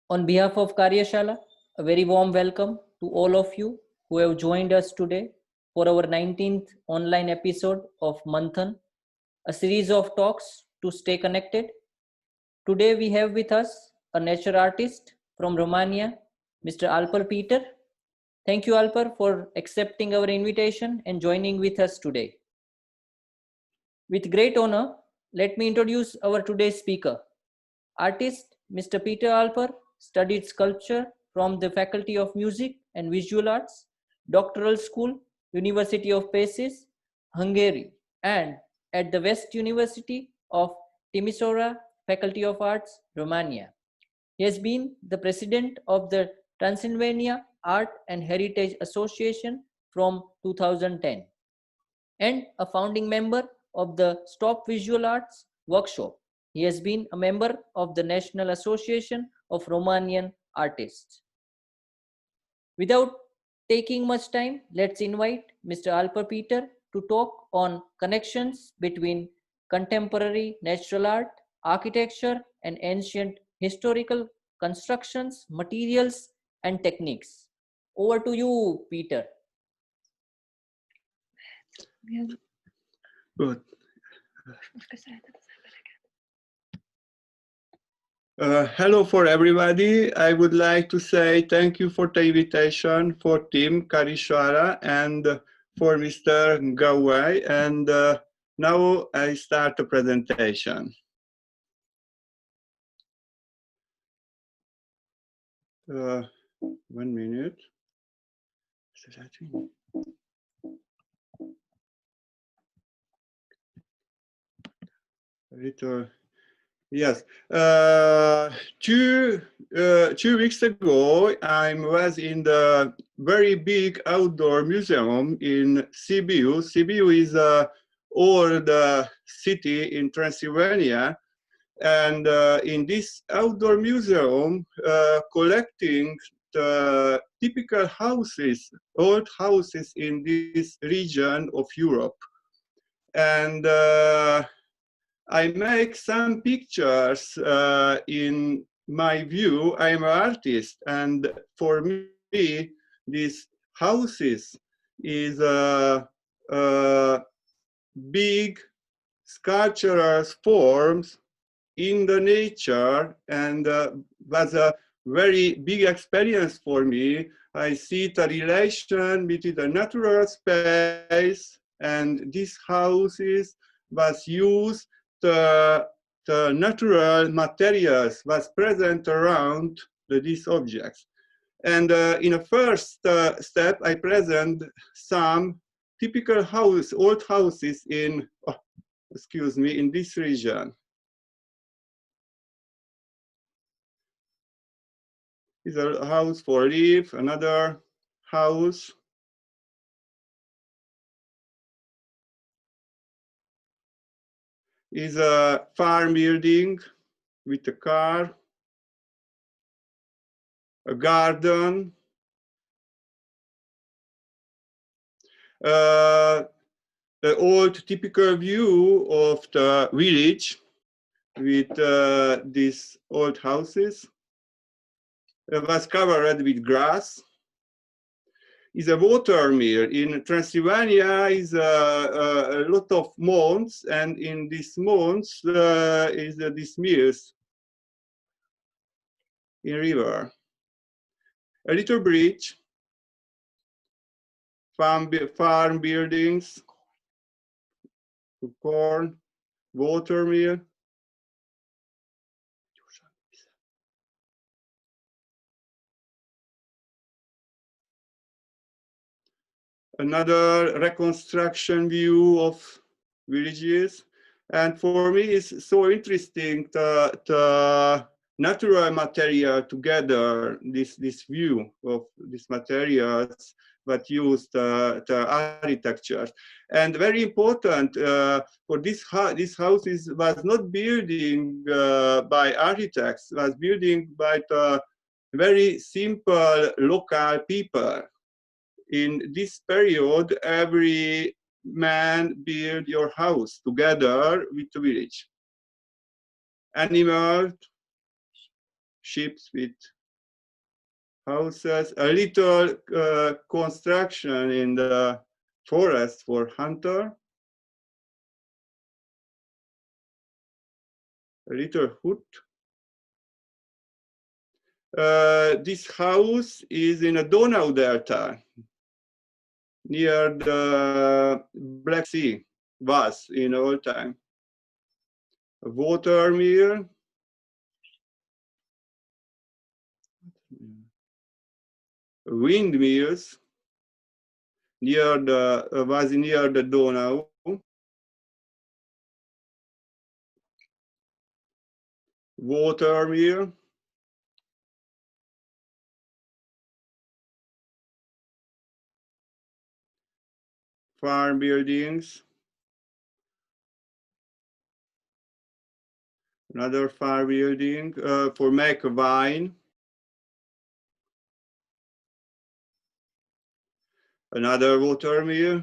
On behalf of Karyashala, a very warm welcome to all of you who have joined us today for our 19th online episode of MANTHAN, a series of talks to stay connected. Today we have with us a nature artist from Romania, Mr. Alpár Péter. Thank you, Alpár, for accepting our invitation and joining with us today. With great honor, let me introduce our today's speaker. Artist Mr. Péter Alpár studied sculpture from the Faculty of Music and Visual Arts, Doctoral School, University of Pécs, Hungary, and at the West University of Timisoara, Faculty of Arts, Romania. He has been the president of the Transylvanian Art and Heritage Association from 2010 and a founding member of the Stop Visual Arts Workshop. He has been a member of the National Association of Romanian Artists. Without taking much time, let's invite Mr. Alpár Péter to talk on connections between contemporary natural art, architecture, and ancient historical constructions, materials, and techniques. Over to you, Péter. Good. Hello for everybody. I would like to say thank you for the invitation for Tim Timisoara and for Mr. Gawai. And now I start the presentation. 1 minute. Yes. 2 weeks ago, I was in the very big outdoor museum in Sibiu. Sibiu is an old city in Transylvania. And in this outdoor museum, collecting the typical houses, old houses in this region of Europe. And I make some pictures in my view. I'm an artist, and for me, these houses is big sculptural forms in the nature, and was a very big experience for me. I see the relation between the natural space and these houses was used the natural materials was present around these objects. And in a first step, I present some typical old houses in, in this region. Is a house for live, another house. Is a farm building with a car, a garden, the old typical view of the village with these old houses. It was covered with grass. Is a water mill. In Transylvania is a lot of mounds, and in these mounds is these mills in river. A little bridge, farm buildings, corn, water mill. Another reconstruction view of villages. And for me, it's so interesting the natural material together, this view of these materials that used the architecture. And very important for these houses was not building by architects, was building by the very simple local people. In this period, every man build your house together with the village. Animals, sheep with houses, a little construction in the forest for hunter, a little hut. This house is in a Donau Delta, near the Black Sea, was in old time. A water mill, windmills, was near the Donau. Water mill, farm buildings, another farm building for make wine, another water mill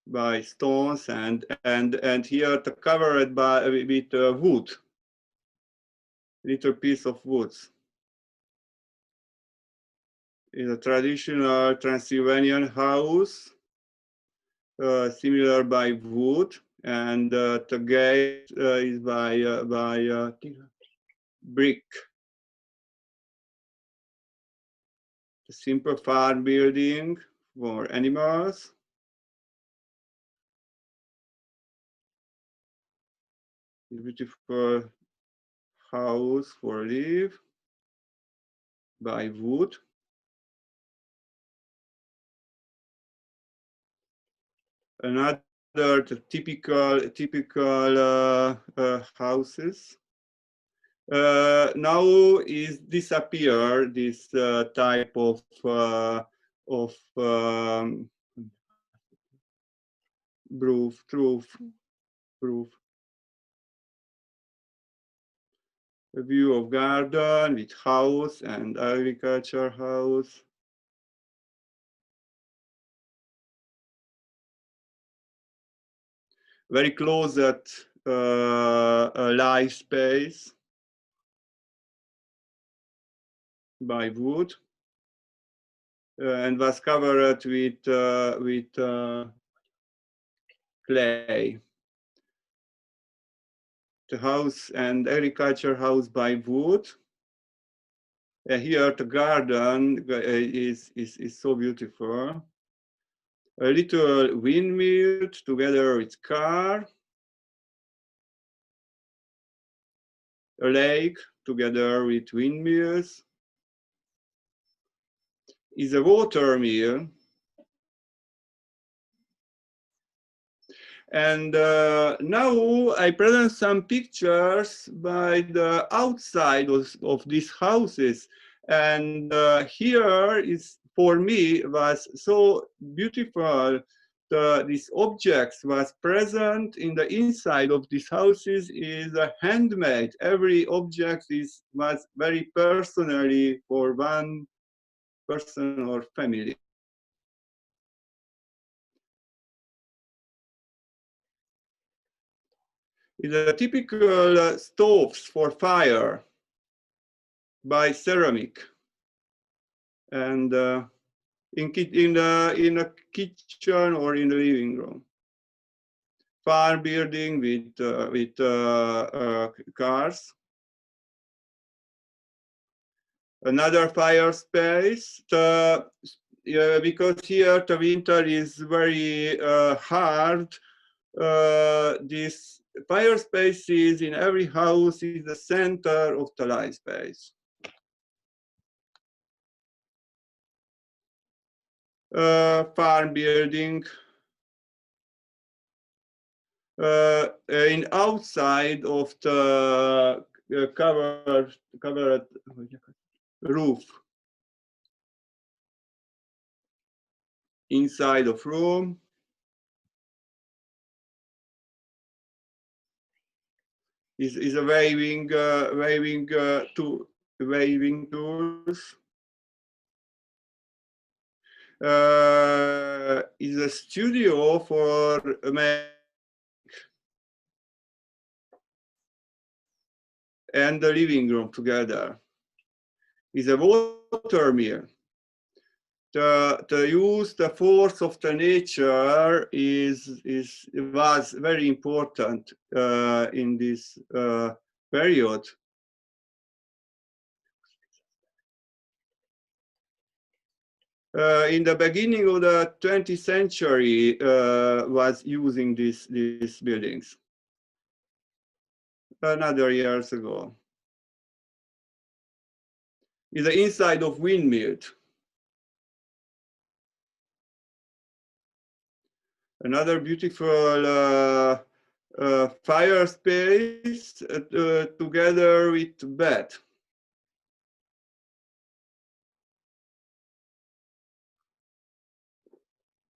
by stones and here to cover it by with wood, little piece of woods. Is a traditional Transylvanian house, similar by wood, and the gate is by brick. A simple farm building for animals. Beautiful house for live by wood. Another typical houses. Now is disappear this type of roof. A view of garden with house and agriculture house. Very closet life space by wood and was covered with clay. The house and agriculture house by wood. Here the garden is so beautiful. A little windmill together with car. A lake together with windmills. Is a water mill. And now I present some pictures by the outside of these houses. And here is, for me, was so beautiful. These objects was present in the inside of these houses is handmade. Every object was very personally for one person or family. Is a typical stoves for fire by ceramic, and in a kitchen or in the living room. Farm building with cars. Another fire space. Because here the winter is very hard. This fire spaces in every house is the center of the life space. Farm building in outside of the covered roof. Inside of room. Is a waving tools. Is a studio for and the living room together. is a water mill. The force of the nature was very important in this period. In the beginning of the 20th century, was using these buildings. Another years ago. Is the inside of windmill. Another beautiful fire space together with bed.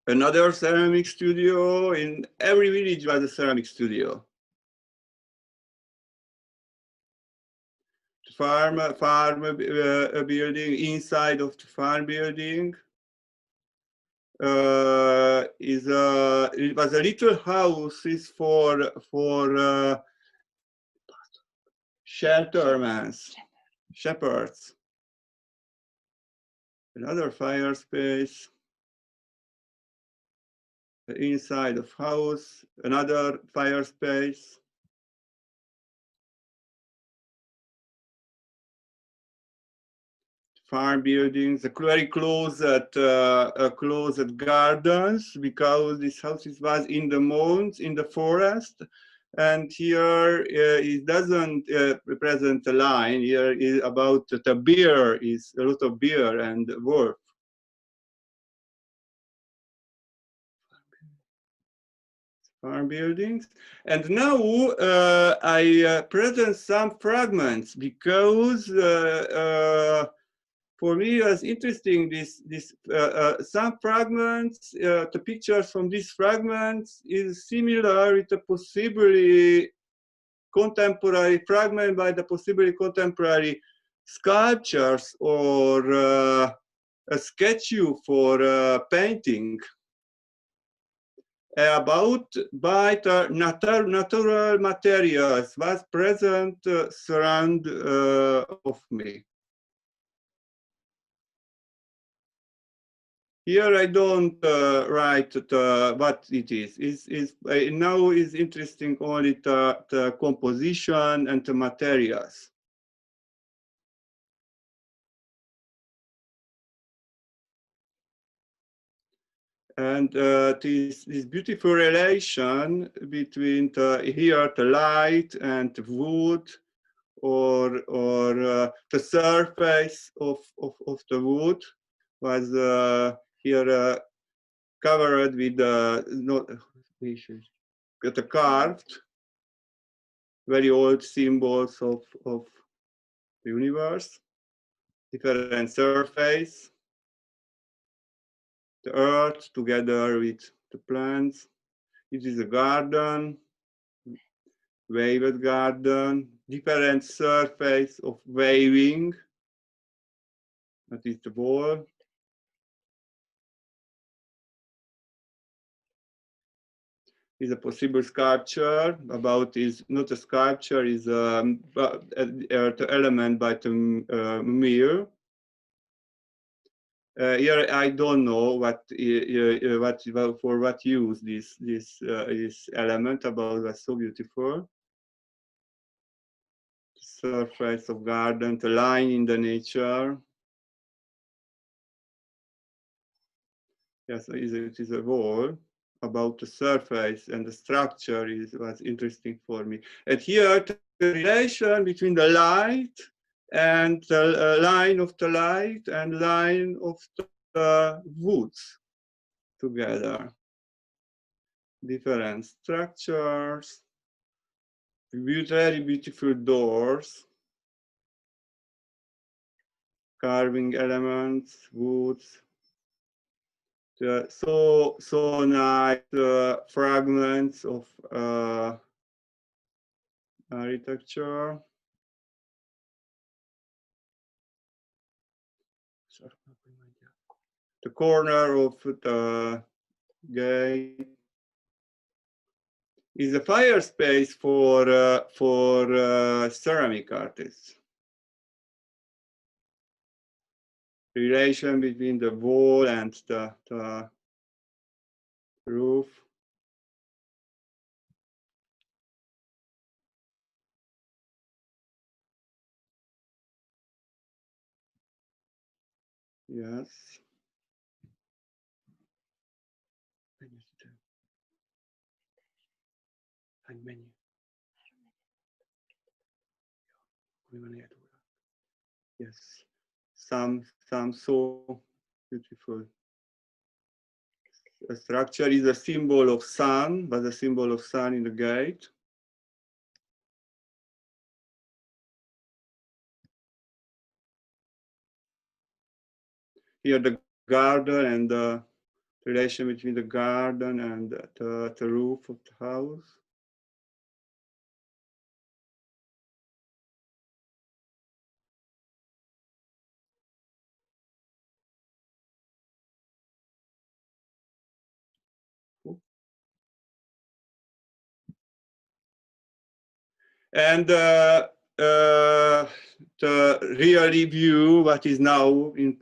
Another ceramic studio. In every village was a ceramic studio. Farm building, inside of the farm building it was a little houses for sheltermen, shepherds. Another fire space. Inside of house, another fire space. Farm buildings, very closed gardens, because this house was in the mountains, in the forest. And here it doesn't represent a line. Here is about the beer, is a lot of beer and wolf. Farm buildings. And now I present some fragments, because for me it was interesting some fragments, the pictures from these fragments is similar with the possibly contemporary fragment by the possibly contemporary sculptures or a statue for painting. About by the natural materials was present surround of me. Here I don't write what it is. Now is interesting only the composition and the materials. And this beautiful relation between here the light and the wood, or the surface of the wood was here covered with the carved, very old symbols of the universe, different surface. The earth together with the plants. It is a garden, waved garden, different surface of waving. That is the wall. Is a possible sculpture. About is not a sculpture, is the element by the mirror. Here I don't know for what use this element about was so beautiful. The surface of garden, the line in the nature. Yes, it is a wall. About the surface and the structure was interesting for me. And here the relation between the light and the line of the light and line of the woods together. Different structures, very beautiful doors, carving elements, woods. So nice fragments of architecture. The corner of the gate is a fire space for ceramic artists. relation between the wall and the roof. Yes. Yes. Some so beautiful. The structure is a symbol of sun, but the symbol of sun in the gate. Here the garden and the relation between the garden and the roof of the house. And the real view, what is now in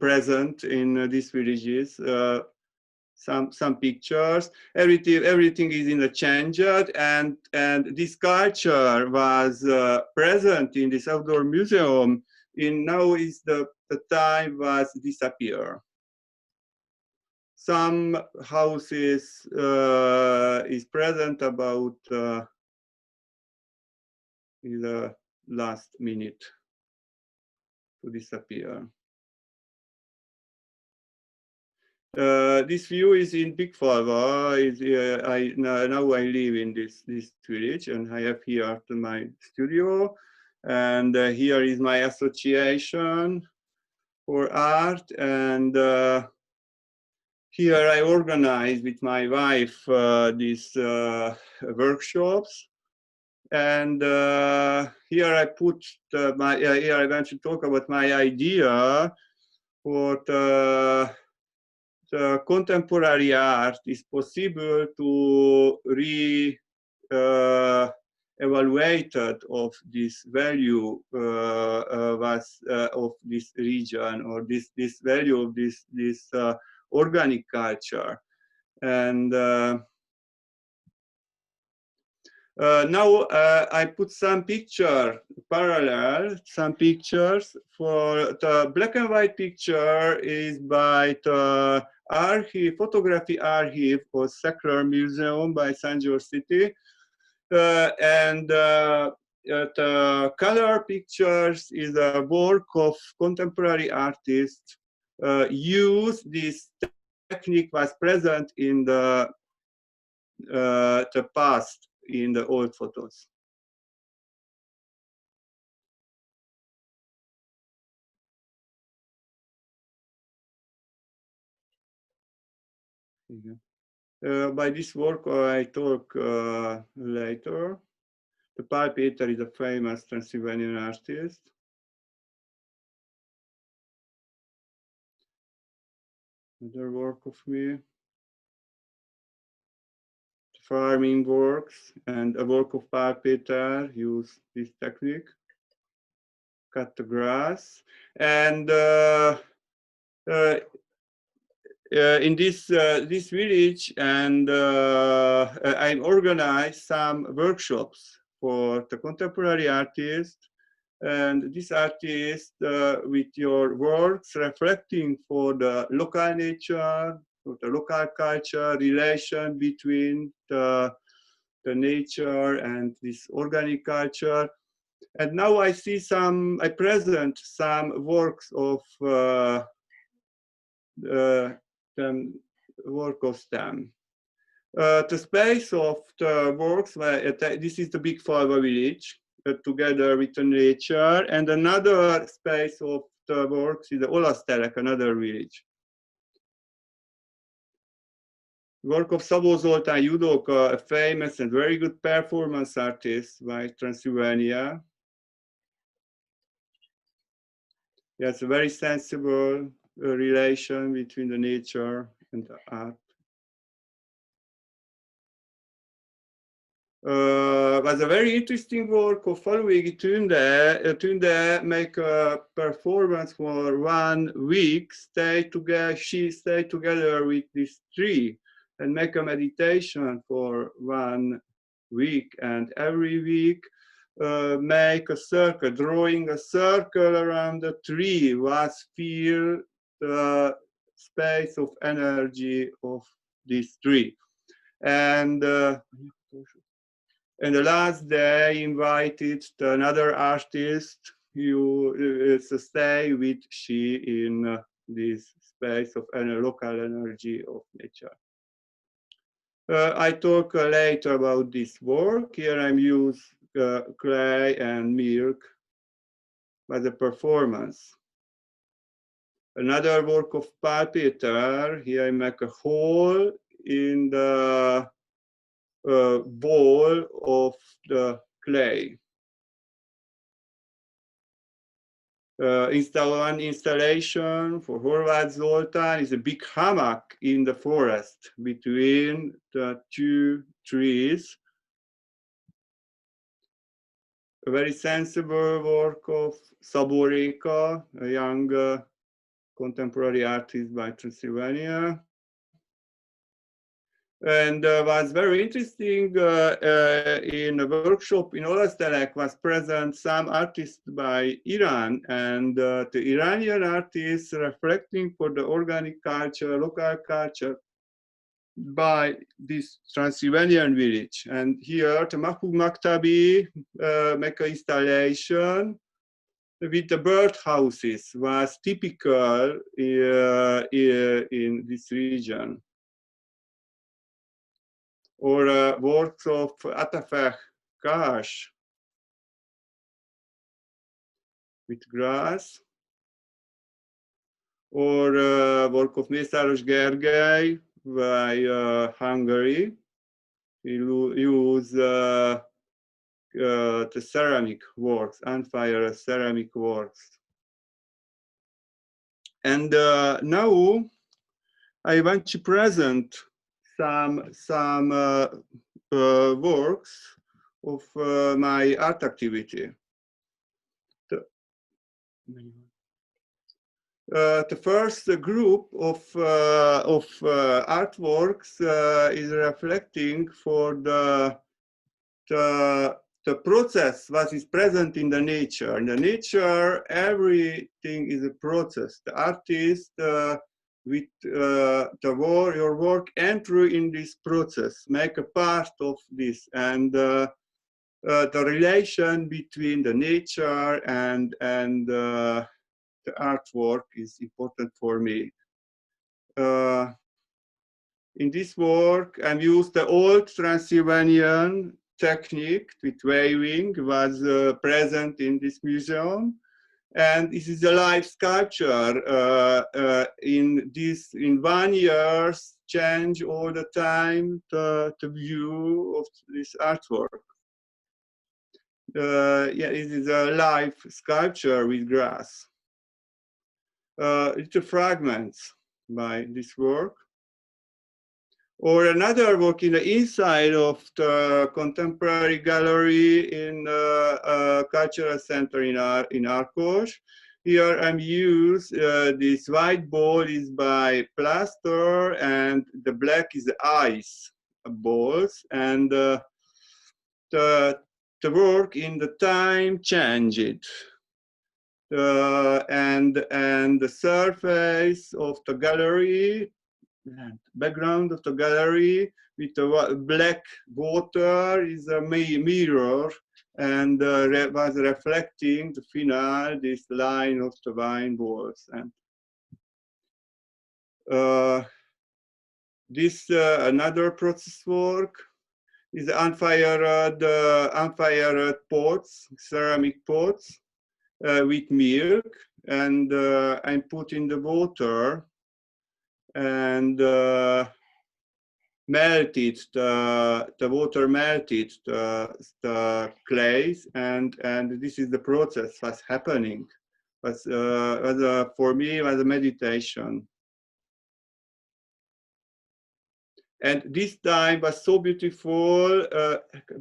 present in these villages, some pictures. Everything is in the changed, and this culture was present in this outdoor museum. Now is the time was disappear. Some houses is present about in the last minute to disappear. This view is in Big Falva. Now I live in this village, and I have here my studio, and here is my association for art, and here I organize with my wife these workshops. And here I put here I want to talk about my idea what the contemporary art is possible to evaluated of this value of this region, or this value of this organic culture. And now I put some parallel some pictures. For the black and white picture is by the photography archive of Secular Museum by San George City. And the color pictures is a work of contemporary artists. Use this technique was present in the past in the old photos. By this work I talk later. The Péter is a famous Transylvanian artist. Another work of me. Farming works, and a work of Péter use this technique. Cut the grass. And in this village, and I organized some workshops for the contemporary artists, and this artist with your works reflecting for the local nature, for the local culture, relation between the nature and this organic culture. And now I see I present some works of work of STEM. The space of the works, this is the Big Falva village, together with the nature, and another space of the works is the Olaszterek, another village. Work of Szabó Zoltán Judoka, a famous and very good performance artist by Transylvania. Yes, a very sensible relation between the nature and the art. Was a very interesting work of following Tunde. Tunde make a performance for 1 week, she stayed together with this tree and make a meditation for 1 week, and every week make a circle, drawing a circle around the tree was feel the space of energy of this tree. And the last day invited another artist to stay with she in this space of local energy of nature. I talk later about this work. Here I'm use clay and milk as a performance. Another work of Péter. Here I make a hole in the bowl of the clay. One installation for Horváth Zoltán is a big hammock in the forest between the 2 trees. A very sensible work of Szabó, a young contemporary artist by Transylvania. And was very interesting in a workshop in Olasztelek was present some artists by Iran, and the Iranian artists reflecting for the organic culture, local culture by this Transylvanian village. And here the Mahbub Maktabi make an installation with the bird houses was typical in this region. Or works of Atafeh Kash with grass, or work of Mészáros Gergely by Hungary. He used the ceramic works, unfired ceramic works. And now I want to present some works of my art activity. The first group of artworks is reflecting for the process what is present in the nature. In the nature, everything is a process. The artist with your work enter in this process, make a part of this, and the relation between the nature and the artwork is important for me. In this work, I used the old Transylvanian technique with waving, was present in this museum. And this is a live sculpture. In 1 year, change all the time the view of this artwork. Yeah, it is a live sculpture with grass. Little fragments by this work. Or another work in the inside of the contemporary gallery in the cultural center in Arcos. Here I'm used, this white ball is by plaster and the black is the ice balls, and the work in the time changed. And the surface of the gallery, background of the gallery with the black water is a mirror, and was reflecting the final, this line of the wine balls. And this another process work is unfired pots, ceramic pots with milk, and I'm put in the water and melted the water melted the clays, and this is the process that's happening. For me was a meditation. And this time was so beautiful,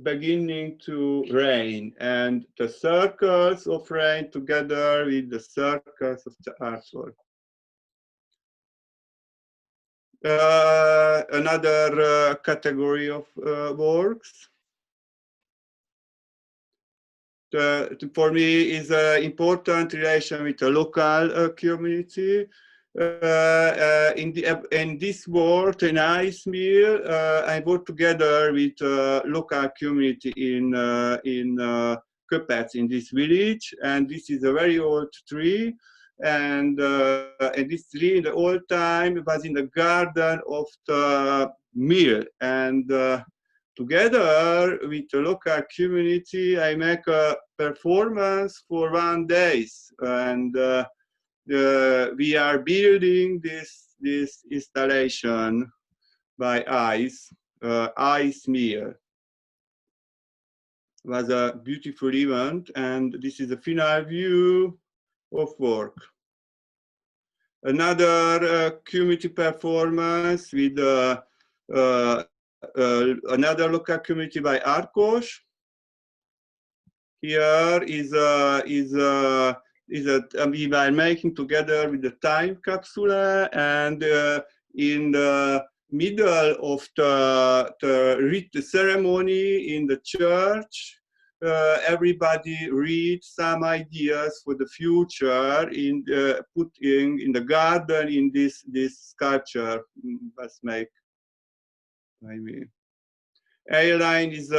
beginning to rain, and the circles of rain together with the circles of the artwork. Another category of works for me is an important relation with the local community. In this work, in Icemill, I work together with local community in Köpec, in this village, and this is a very old tree. And this tree in the old time was in the garden of the mill, and together with the local community, I make a performance for 1 day, and we are building this installation by Icemill. It was a beautiful event, and this is a final view of work. Another community performance with another local community by Arcos. Here we are making together with the time capsule, and in the middle of the rite ceremony in the church, everybody reads some ideas for the future in putting in the garden in this sculpture was made by me. A-line is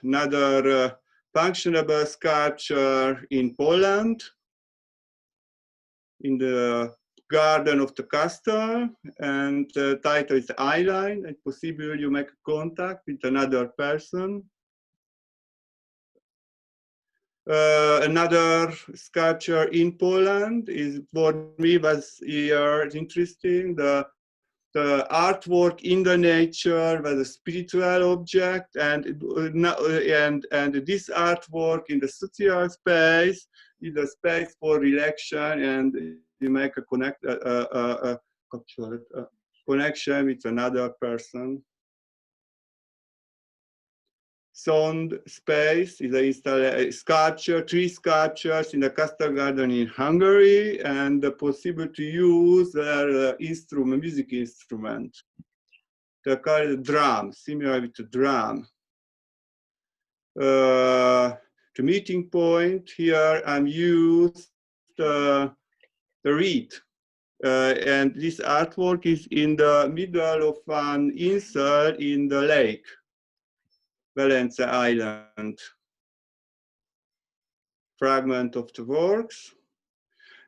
another functionable sculpture in Poland, in the garden of the castle, and the title is I-line. It's possible you make contact with another person. Another sculpture in Poland is, for me, was here interesting. The artwork in the nature was a spiritual object, and this artwork in the social space is a space for relaxation, and you make a connection with another person. Sound space is a sculpture, 3 sculptures in the castle garden in Hungary, and possible to use their music instrument. They're called drum, similar with the drum. The meeting point here, I'm used the reed. And this artwork is in the middle of an insult in the lake. Valence Island. Fragment of the works.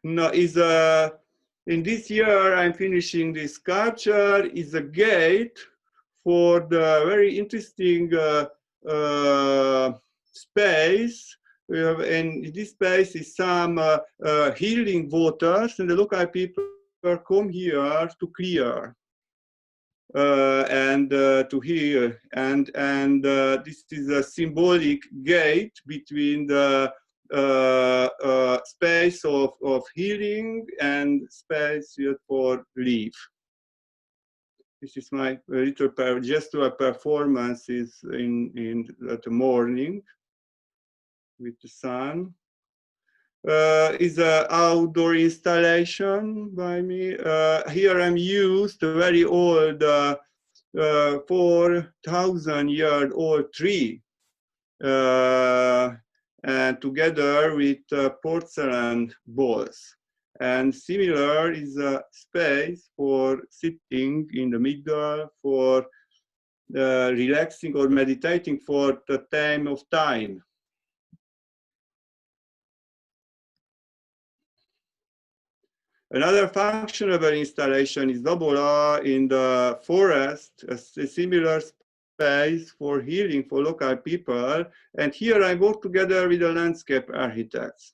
No, in this year I'm finishing this sculpture. Is a gate for the very interesting space. And this space is some healing waters, and the local people come here to clear. And to heal, and this is a symbolic gate between the space of healing and space for relief. This is my little gestural performances in the morning with the sun. Is an outdoor installation by me. Here I'm used a very old 4,000-year-old tree, and together with porcelain balls. And similar is a space for sitting in the middle, for relaxing or meditating for the time of time. Another functional installation is Doctoral in the forest, a similar space for healing for local people. And here I work together with the landscape architects.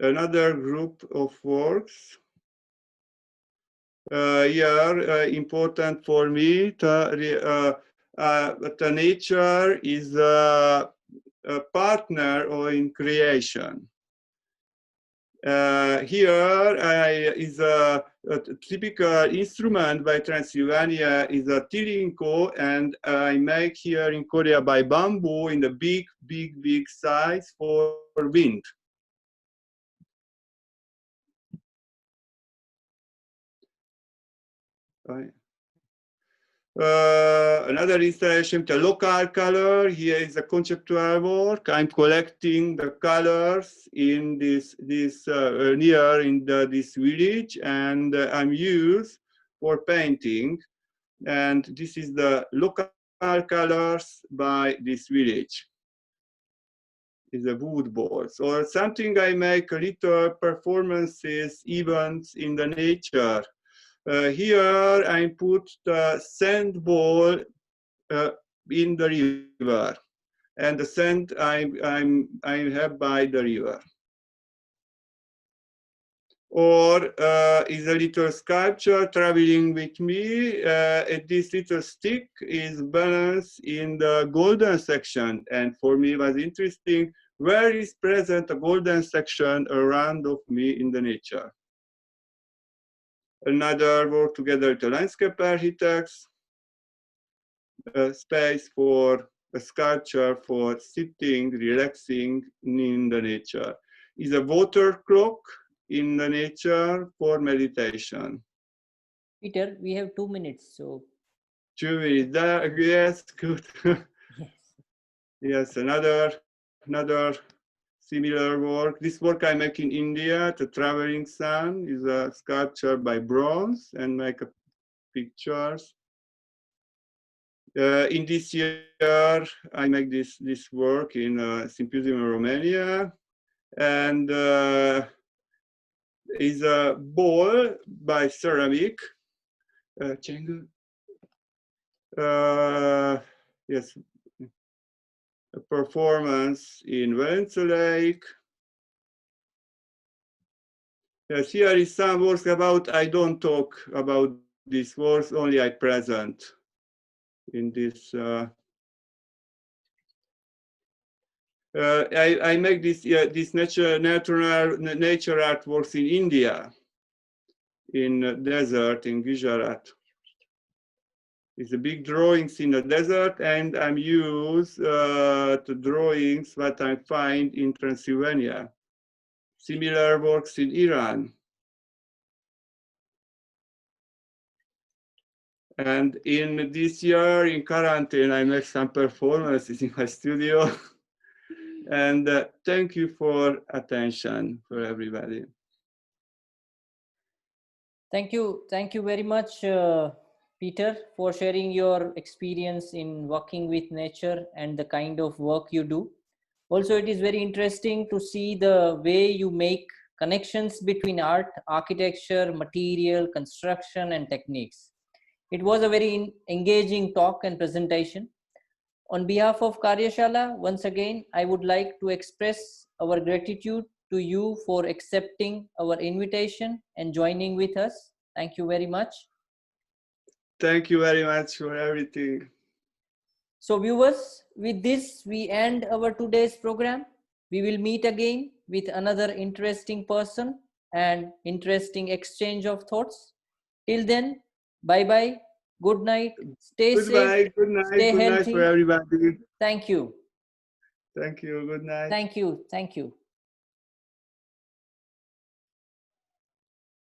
Another group of works. Here, important for me, the nature is a partner in creation. Here is a typical instrument by Transylvania is a tilinko, and I make here in Korea by bamboo in the big size for wind. Another installation, the local color. Here is a conceptual work. I'm collecting the colors in this near in this village, and I'm used for painting. And this is the local colors by this village. Is a wood balls or something. I make little performances, events in the nature. Here I put the sand ball in the river, and the sand I have by the river. Or is a little sculpture traveling with me. This little stick is balanced in the golden section, and for me it was interesting where is present a golden section around of me in the nature. Another work together with the landscape architects, a space for a sculpture for sitting, relaxing in the nature. Is a water clock in the nature for meditation. Peter, we have 2 minutes, so 2 minutes. Yes, good. yes. Yes, another similar work. This work I make in India, the traveling sun, is a sculpture by bronze and make a pictures. In this year, I make this work in a symposium in Romania, and is a bowl by ceramic. Yes, a performance in Valencia Lake. Yes, here is some works about, I don't talk about these works, only I present in this. I make this nature artworks in India, in desert in Gujarat. It's a big drawings in the desert, and I'm used to drawings that I find in Transylvania. Similar works in Iran. And in this year, in quarantine, I make some performances in my studio. And thank you for attention for everybody. Thank you very much, Peter, for sharing your experience in working with nature and the kind of work you do. Also, it is very interesting to see the way you make connections between art, architecture, material, construction, and techniques. It was a very engaging talk and presentation. On behalf of Karyashala, once again, I would like to express our gratitude to you for accepting our invitation and joining with us. Thank you very much. Thank you very much for everything. So viewers, with this, we end our today's program. We will meet again with another interesting person and interesting exchange of thoughts. Till then, bye-bye. Good night. Stay safe. Good night. Stay Good healthy. night for everybody. Thank you. Thank you. Good night. Thank you. Thank you.